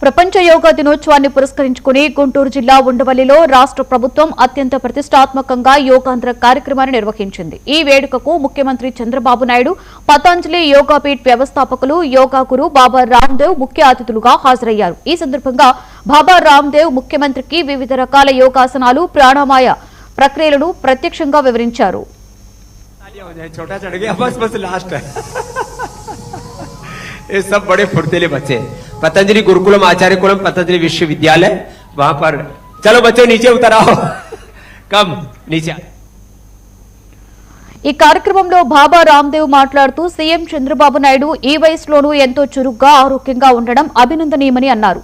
ప్రపంచ యోగా దినోత్సవాన్ని పురస్కరించుకుని గుంటూరు జిల్లా ఉండవల్లిలో రాష్ట్ర ప్రభుత్వం అత్యంత ప్రతిష్టాత్మకంగా యోగాంధ్ర కార్యక్రమాన్ని నిర్వహించింది. ఈ వేడుకకు ముఖ్యమంత్రి చంద్రబాబు నాయుడు, పతంజలి యోగాపీఠ్ వ్యవస్థాపకులు యోగా గురు బాబా రామ్దేవ్ ముఖ్య అతిథులుగా హాజరయ్యారు. ఈ సందర్భంగా బాబా రామ్దేవ్ ముఖ్యమంత్రికి వివిధ రకాల యోగాసనాలు, ప్రాణాయామ ప్రక్రియలను ప్రత్యక్షంగా వివరించారు. ये सब बड़े फुर्तीले बच्चे पतंजलि गुरुकुलम आचार्य कुलम पतंजलि विश्वविद्यालय वहां पर चलो बच्चों नीचे उतर आओ कम नीचे ఈ కార్యక్రమంలో బాబా రామ్దేవ్ మాట్లాడుతూ సీఎం చంద్రబాబు నాయుడు ఈ వయసులోనూ ఎంతో చురుగ్గా ఆరోగ్యంగా ఉండడం అభినందనీయమని అన్నారు.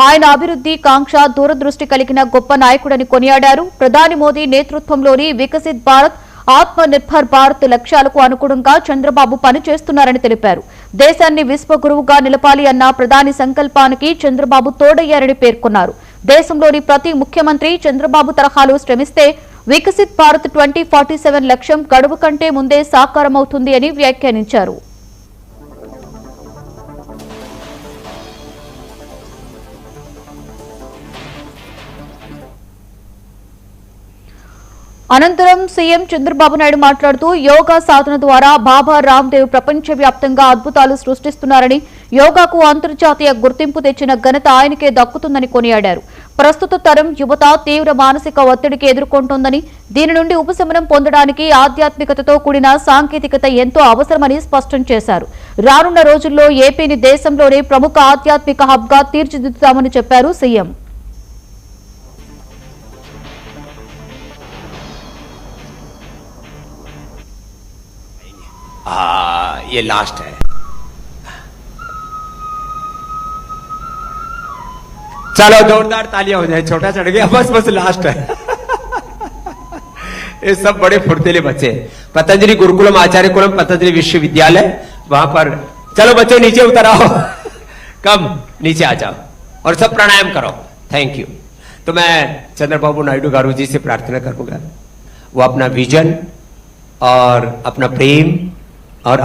ఆయన అభివృద్ధి కాంక్ష దూరదృష్టి కలిగిన గొప్ప నాయకుడని కొనియాడారు. ప్రధాని మోదీ నేతృత్వంలోని వికసిత్ భారత్, ఆత్మ నిర్భర్ భారత్ లక్ష్యాలకు అనుగుణంగా చంద్రబాబు పనిచేస్తున్నారని తెలిపారు. దేశాన్ని విశ్వగురువుగా నిలపాలి అన్న ప్రధాని సంకల్పానికి చంద్రబాబు తోడయ్యారని పేర్కొన్నారు. దేశంలోని ప్రతి ముఖ్యమంత్రి చంద్రబాబు తరహాలో శ్రమిస్తే వికసిత్ భారత్ 2047 లక్ష్యం గడువు కంటే ముందే సాకారమవుతుంది అని వ్యాఖ్యానించారు. అనంతరం సీఎం చంద్రబాబు నాయుడు మాట్లాడుతూ యోగా సాధన ద్వారా బాబా రామ్దేవ్ ప్రపంచవ్యాప్తంగా అద్భుతాలు సృష్టిస్తున్నారని, యోగాకు అంతర్జాతీయ గుర్తింపు తెచ్చిన ఘనత ఆయనకే దక్కుతుందని కొనియాడారు. ప్రస్తుత తరం యువత తీవ్ర మానసిక ఒత్తిడికి ఎదుర్కొంటోందని, దీని నుండి ఉపశమనం పొందడానికి ఆధ్యాత్మికతతో కూడిన సాంకేతికత ఎంతో అవసరమని స్పష్టం చేశారు. రానున్న రోజుల్లో ఏపీని దేశంలోనే ప్రముఖ ఆధ్యాత్మిక హబ్గా తీర్చిదిద్దుతామని చెప్పారు సీఎం. ये लास्ट है. चलो जोरदार तालियां हो जाए. छोटा चढ़ गया बस बस लास्ट है. ये सब बड़े फुर्तीले बच्चे पतंजलि गुरुकुलम आचार्य कुलम पतंजलि विश्वविद्यालय वहां पर चलो बच्चों नीचे उतर आओ कम नीचे आ जाओ और सब प्राणायाम करो. Thank you. तो मैं चंद्रबाबू नायडू गारू जी से प्रार्थना करूंगा वो अपना विजन और अपना प्रेम और